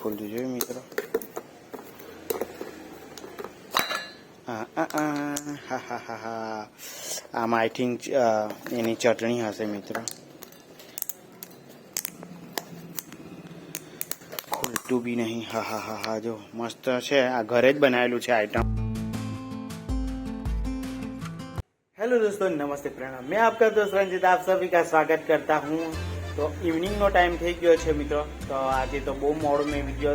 ખોલજો જોઈએ મિત્રો. આમાં આઈ થિંક એની ચટણી હશે મિત્રો. ખુલતું બી નહીં. હા જો મસ્ત છે. આ ઘરે જ બનાવેલું છે આઈટમ. हेलो दोस्तों, नमस्ते, प्रणाम. मैं आपका दोस्त रंजित आप सभी का स्वागत करता हूँ. तो इवनिंग નો ટાઈમ થઈ ગયો છે મિત્રો. તો આજે તો બહુ મોડું મેં વિડીયો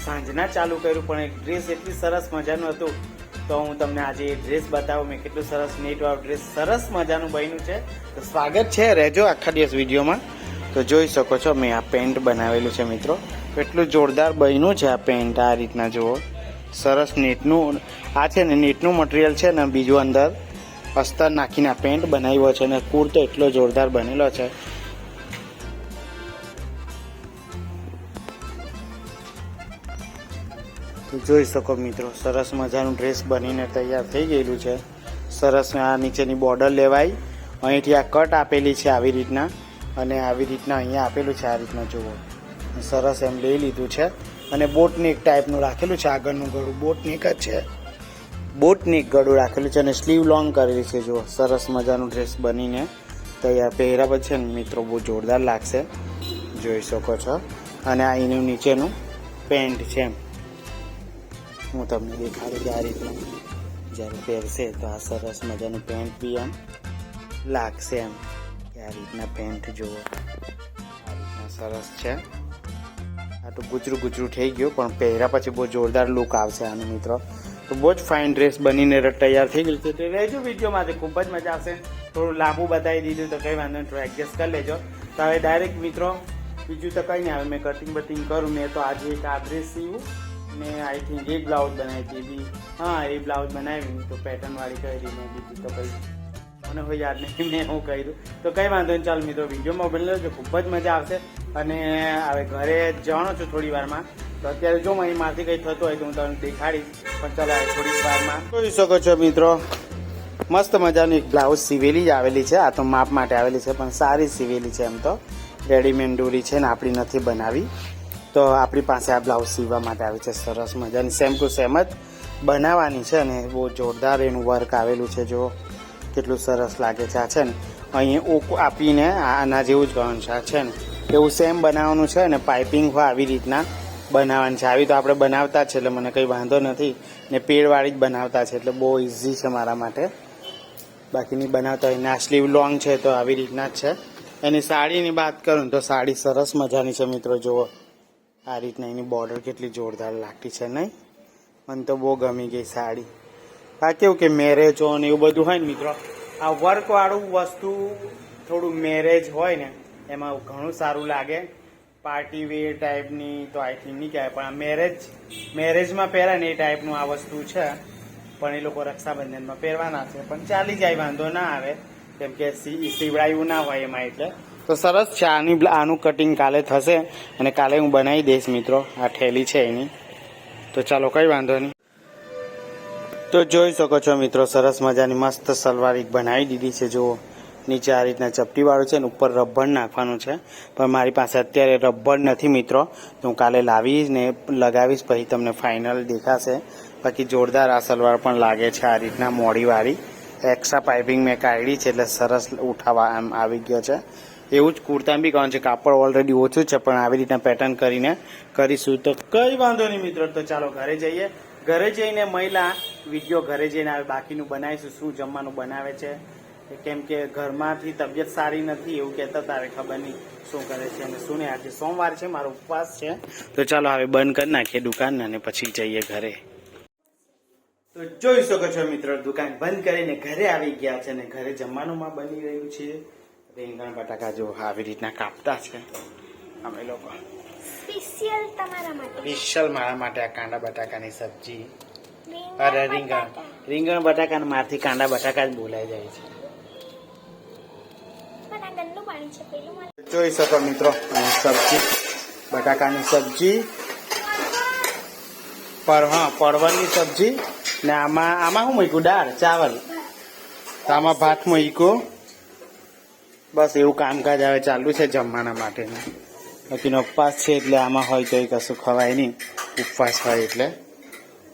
સાંજના ચાલુ કર્યું, પણ એક ડ્રેસ એટલી સરસ મજાનું હતું તો હું તમને આજે એ ડ્રેસ બતાવું. મેં કેટલું સરસ નેટવાળું ડ્રેસ સરસ મજાનું બન્યું છે. તો સ્વાગત છે, રહેજો આખા દિવસ વિડીયોમાં. તો જોઈ શકો છો મેં આ પેન્ટ બનાવેલું છે મિત્રો. કેટલું જોરદાર બન્યું છે આ પેન્ટ. આ રીતના જુઓ, સરસ નેટનું આ છે ને, નેટનું મટીરિયલ છે ને, બીજું અંદર અસ્તર નાખીને આ પેન્ટ બનાવ્યો છે અને કુર્તો એટલો જોરદાર બનેલો છે. તો જોઈ શકો મિત્રો, સરસ મજાનું ડ્રેસ બનીને તૈયાર થઈ ગયેલું છે. સરસ આ નીચેની બોર્ડર લેવાય, અહીંથી આ કટ આપેલી છે આવી રીતના, અને આવી રીતના અહીંયા આપેલું છે આ રીતના જુઓ. સરસ એમ લઈ લીધું છે. અને બોટનેક ટાઈપનું રાખેલું છે. આગળનું ગળું બોટનેક જ છે. બોટનેક ગળું રાખેલું છે અને સ્લીવ લોંગ કરેલી છે. જુઓ સરસ મજાનું ડ્રેસ બનીને તૈયાર. પહેર્યા પછી છે ને મિત્રો બહુ જોરદાર લાગશે, જોઈ શકો છો. અને આ એનું નીચેનું પેન્ટ છે. એમ હું તમને દેખાડું કે આ રીતનું જ્યારે પહેરશે તો આ સરસ મજાનું પેન્ટ બી એમ લાગશે. એમ કે આ રીતના પેન્ટ જુઓ, આ રીતના સરસ છે. આ તો ગુજરું થઈ ગયું, પણ પહેર્યા પછી બહુ જોરદાર લુક આવશે આનું મિત્રો. તો બહુ જ ફાઇન ડ્રેસ બનીને તૈયાર થઈ ગયું છે. તો રહેજો વિડીયોમાં, ખૂબ જ મજા આવશે. થોડું લાંબુ બતાવી દીધું તો કંઈ વાંધો નહીં, થોડું એડજસ્ટ કરી લેજો. તો હવે ડાયરેક્ટ મિત્રો બીજું તો કંઈ નહીં આવે, મેં કટિંગ કરું. મેં તો આજે એક આ ડ્રેસ સીવું ને આઈ થિંક એક બ્લાઉઝ બનાવી હતી બી. હા, એ બ્લાઉઝ બનાવી તો પેટર્નવાળી કરી મેં. બીજું તો કંઈ મને હોય યાદ નહીં મેં હું કર્યું. તો કંઈ વાંધો નહીં, ચાલો મિત્રો વિડીયોમાં બની લેજો, ખૂબ જ મજા આવશે. અને હવે ઘરે જવાનો છું થોડી વારમાં. તો અત્યારે જો અહીં મારથી કંઈ થતું હોય તો હું તમને દેખાડીશ, પણ ચાલો થોડી વારમાં. જોઈ શકો છો મિત્રો, મસ્ત મજાની એક બ્લાઉઝ સીવેલી જ આવેલી છે. આ તો માપ માટે આવેલી છે, પણ સારી સીવેલી છે. એમ તો રેડીમેડ દોરી છે ને, આપણી નથી બનાવી. તો આપણી પાસે આ બ્લાઉઝ સીવવા માટે આવી છે. સરસ મજાની સેમ ટુ સેમ જ બનાવવાની છે અને બહુ જોરદાર એનું વર્ક આવેલું છે. જો કેટલું સરસ લાગે છે. આ છે ને અહીંયા ઓક આપીને આના જેવું જ કરવાનું છે. આ છે ને એવું સેમ બનાવવાનું છે અને પાઇપિંગ હોય આવી રીતના બનાવવાની છે. આવી તો આપણે બનાવતા જ છે એટલે મને કંઈ વાંધો નથી. ને પેડવાળી જ બનાવતા છે એટલે બહુ ઇઝી છે મારા માટે. બાકીની બનાવતા હોય. ના સ્લીવ લોંગ છે તો આવી રીતના જ છે. એની સાડીની વાત કરું તો સાડી સરસ મજાની છે મિત્રો. જુઓ આ રીતના એની બોર્ડર કેટલી જોરદાર લાગતી છે નહીં? મને તો બહુ ગમી ગઈ સાડી. આ કેવું કે મેરેજો ને એવું બધું હોય ને મિત્રો, આ વર્કવાળું વસ્તુ થોડું મેરેજ હોય ને એમાં ઘણું સારું લાગે. પાર્ટી વેર ટાઈપની તો આઈ થિંક નહીં કહેવાય, પણ આ મેરેજમાં પહેરાય ને એ ટાઈપનું આ વસ્તુ છે. પણ એ લોકો રક્ષાબંધનમાં પહેરવાના છે, પણ ચાલી જાય, વાંધો ના આવે, કેમ કે સીવડાયું ના હોય એમાં. એટલે તો સરસ છે. આનું કટિંગ કાલે થશે અને કાલે હું બનાવી દઈશ મિત્રો. આ થેલી છે એની. તો ચાલો કંઈ વાંધો નહીં. તો જોઈ શકો છો મિત્રો, સરસ મજાની મસ્ત સલવાર એક બનાવી દીધી છે. જુઓ નીચે આ રીતના ચપટીવાળું છે ને, ઉપર રબર નાખવાનું છે. પણ મારી પાસે અત્યારે રબર નથી મિત્રો, તો હું કાલે લાવીશ ને લગાવીશ, પછી તમને ફાઇનલ દેખાશે. બાકી જોરદાર આ સલવાર પણ લાગે છે. આ રીતના મોડીવાળી એક્સ્ટ્રા પાઇપિંગ મેં કાઢી છે એટલે સરસ ઉઠાવા આમ આવી ગયો છે. એવું જ કુર્તા બી કહું છે. કાપડ ઓલરેડી ઓછું છે, પણ આવી રીતના પેટર્ન કરીને કરીશું તો કંઈ વાંધો નહીં મિત્રો. તો ચાલો ઘરે જઈએ. ઘરે જઈને મહિલા વિડીયો ઘરે જઈને આવે, બાકીનું બનાવીશું. શું જમવાનું બનાવે છે, કેમ કે ઘરમાંથી તબિયત સારી નથી એવું કહેતા હતા. હવે ખબર નહીં શું કરે છે અને શું નહીં. આજે સોમવાર છે, મારો ઉપવાસ છે. તો ચાલો હવે બંધ કરી નાખીએ દુકાન અને પછી જઈએ ઘરે. તો જોઈ શકો છો મિત્રો, દુકાન બંધ કરીને ઘરે આવી ગયા છે અને ઘરે જમવાનુંમાં બની રહ્યું છે રીંગણ બટાકા. જો આવી રીતના કાપતા છે અમે લોકો. સ્પેશિયલ મારા માટે આ કાંડા બટાકાની સબ્જી. અરે રીંગણ બટાકા મારથી કાંડા બટાકા જ બોલાઈ જાય છે. જોઈ શકો મિત્રો, સબ્જી બટાકાની સબ્જી, પરવળની સબ્જી ને આમાં શું મૂક્યું? દાળ ચાવલ. તો આમાં ભાત મૂક્યો. બસ એવું કામકાજ હવે ચાલુ છે જમવાના માટેનું. બાકીનો ઉપવાસ છે એટલે આમાં હોય તો કશું ખવાય નહીં, ઉપવાસ હોય એટલે.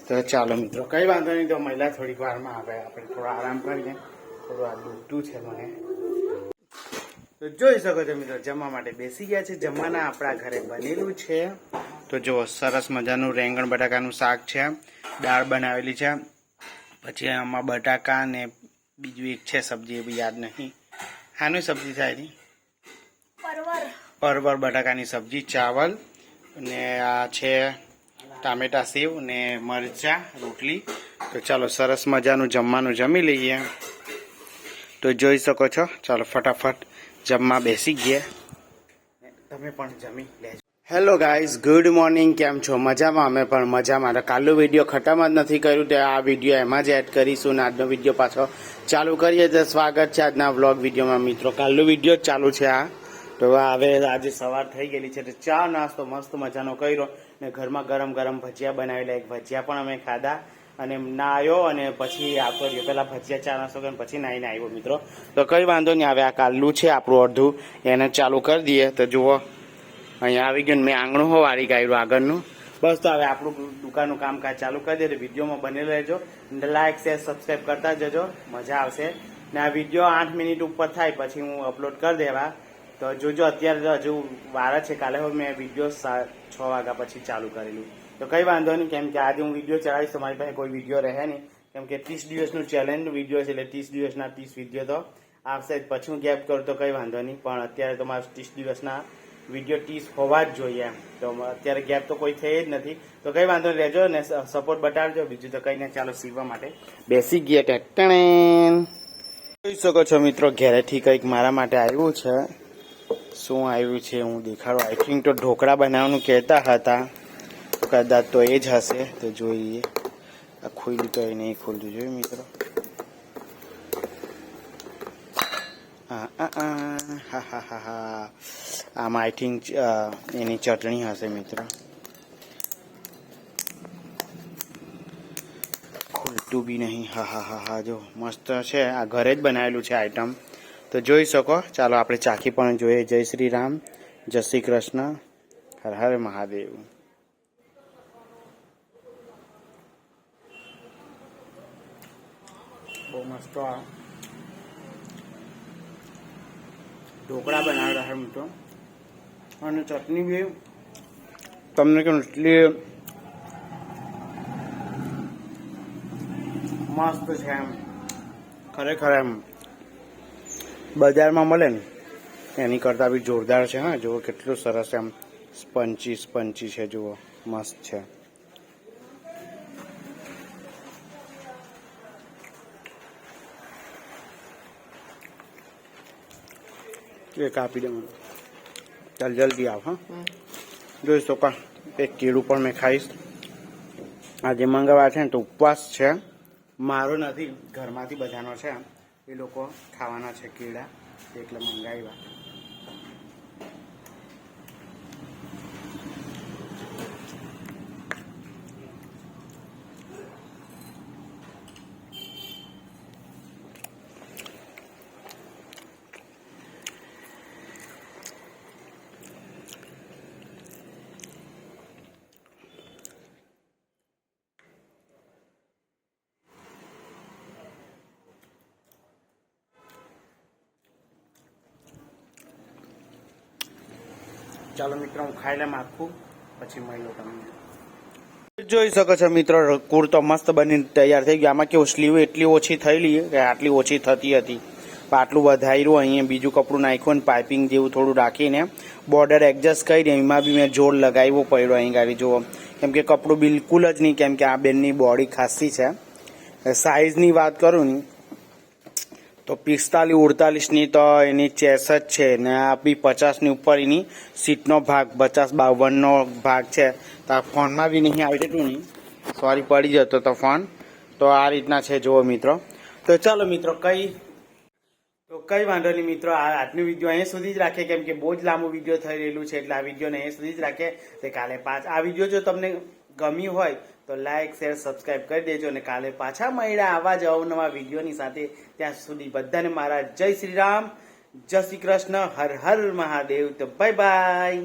તો ચાલો મિત્રો, કંઈ વાંધો નહીં. તો મહિલા થોડીક વારમાં આવે, આપણે થોડો આરામ કરીએ. થોડું આ દુખતું છે મને. તો જોઈ શકો છો મિત્રો, જમવા માટે બેસી ગયા છે. જમવાના આપણા ઘરે બનેલું છે. તો જુઓ, સરસ મજાનું રેંગણ બટાકાનું શાક છે, દાળ બનાવેલી છે, પછી આમાં બટાકા ને બીજું એક છે સબ્જી, એ બી યાદ નહીં. હાનું સબ્જી થાય છે? પરવર બટાકાની સબ્જી, ચાવલ ને આ છે ટામેટા સેવ ને મરચા, રોટલી. તો ચાલો સરસ મજાનું જમવાનું જમી લઈએ. તો જોઈ શકો છો, ચાલો ફટાફટ જમવા બેસી ગયા. તમે પણ જમી લેજો. Hello guys, good morning. કેમ છો? મજામાં? અમે પણ મજામાં. કાલનો વિડીયો ખતમ જ નથી કર્યું, તો આ વિડીયો એમાં જ એડ કરીશું ને આજનો વિડીયો પાછો ચાલુ કરીએ. તો સ્વાગત છે આજના વ્લોગ વિડીયોમાં મિત્રો. કાલનો વિડીયો જ ચાલુ છે આ. તો હવે આજે સવાર થઈ ગયેલી છે, તો ચા નાસ્તો મસ્ત મજાનો કર્યો ને ઘરમાં ગરમ ગરમ ભજીયા બનાવેલા. એક ભજીયા પણ અમે ખાધા અને નાહ્યો અને પછી આવતો રહ્યો. પહેલાં ભજીયા ચા નાસ્તો કરીને પછી નાહીને આવ્યો મિત્રો. તો કંઈ વાંધો નહીં. હવે આ કાલનું છે આપણું અડધું, એને ચાલુ કરી દઈએ. તો જુઓ, અહીંયા આવી ગયું. મેં આંગણું વાળી કાઢ્યું આગળનું. બસ તો હવે આપણું દુકાનનું કામકાજ ચાલુ કરી દે. વિડીયોમાં બનેલું રહેજો, લાઇક શેર સબસ્ક્રાઈબ કરતા જજો, મજા આવશે. ને આ વિડીયો 8 મિનિટ ઉપર થાય પછી હું અપલોડ કરી દેવા. તો જોજો, અત્યારે હજુ વાર છે. કાલે મેં વિડીયો 6 વાગ્યા પછી ચાલુ કરેલું. તો કંઈ વાંધો નહીં, કેમ કે આજે હું વિડીયો ચલાવીશ તો મારી પાસે કોઈ વિડીયો રહે નહીં, કેમ કે 30 દિવસનું ચેલેન્જ વિડીયો છે, એટલે 30 દિવસના 30 વિડીયો તો આવશે જ. પછી હું ગેપ કરું તો કંઈ વાંધો નહીં, પણ અત્યારે તો મારા 30 દિવસના વિડીયો 30 હોવા જ જોઈએ એમ. તો અત્યારે ગેપ તો કોઈ થઈ જ નથી. તો કંઈ વાંધો નહીં, રહેજો ને સપોર્ટ બતાવજો. બીજું તો કંઈ નહીં. ચાલો સીવવા માટે બેસી ગયા. ટેટણ જોઈ શકો છો મિત્રો, ઘેરેથી કંઈક મારા માટે આવ્યું છે. શું આવ્યું છે હું દેખાડો. આઈ થિંક તો ઢોકળા બનાવવાનું કહેતા હતા, કદાચ તો એ જ હશે. તો જોઈએ. આ ખુલ્લું તો એ નહીં ખુલ્લું, જોયું મિત્રો. હા આમાં આઈ થિંક એની ચટણી હશે મિત્રો. ખુલતું બી નહીં. હા જો મસ્ત છે. આ ઘરે જ બનાવેલું છે આઈટમ. તો જોઈ શકો. ચાલો આપણે ચાખી પણ જોઈએ. જય શ્રી રામ, જય શ્રી કૃષ્ણ, હર હર મહાદેવ. બહુ મસ્ત ઢોકળા બનાવેલા છે મિત્રો. અને ચટણી બી તમને કેમ એટલી મસ્ત છે એમ, ખરેખર એમ બજારમાં મળે ને એની કરતાં બી જોરદાર છે. હા જુઓ કેટલું સરસ એમ સ્પંચી છે. જુઓ મસ્ત છે. એ કાપી દે મને. ચાલ જલ્દી આવ. હા જોઈ શકો. એક કેળું પણ મેં ખાઈશ. આજે મંગળવાર છે ને તો ઉપવાસ છે મારો નથી, ઘરમાંથી બધાનો છે. એ લોકો ખાવાના છે કેળા, એટલે મંગાવ્યા. ચાલો મિત્રો, હું ખાઈ લઉં આખું, પછી મળ્યો તમને. જોઈ શકો છો મિત્રો, કુર્તો મસ્ત બનીને તૈયાર થઈ ગયો. આમાં કેવું સ્લીવ એટલી ઓછી થયેલી કે આટલી ઓછી થતી હતી, આટલું વધાર્યું. અહીંયા બીજું કપડું નાખ્યું ને પાઇપિંગ જેવું થોડું રાખીને બોર્ડર એડજસ્ટ કરી. એમાં બી મેં જોર લગાવ્યો પડ્યો અહીં ગાડી જુઓ, કેમ કે કપડું બિલકુલ જ નહીં, કેમ કે આ બેનની બોડી ખાસી છે. સાઇઝની વાત કરું ને તો 45-48ની તો એની ચેસ જ છે ને, આ બી 50ની ઉપર એની સીટનો ભાગ, 50-52નો ભાગ છે. તો આ ફોનમાં બી નહીં આવી જતું નહીં, સોરી પડી જતો તો ફોન. તો આ રીતના છે જુઓ મિત્રો. તો ચાલો મિત્રો, કંઈ વાંધો નહીં મિત્રો. આજનો વિડીયો અહીંયા સુધી જ રાખીએ, કેમ કે બહુ જ લાંબુ વિડીયો થઈ રહેલું છે, એટલે આ વિડીયોને અહીંયા સુધી જ રાખીએ. તો કાલે આ વિડીયો જો તમને ગમ્યું હોય તો લાઇક શેર સબસ્ક્રાઈબ કરી દેજો. અને કાલે પાછા મળ્યા આવા જ અવનવા વિડીયોની સાથે. ત્યાં સુધી બધાને મારા જય શ્રી રામ, જય શ્રી કૃષ્ણ, હર હર મહાદેવ. તો બાય બાય.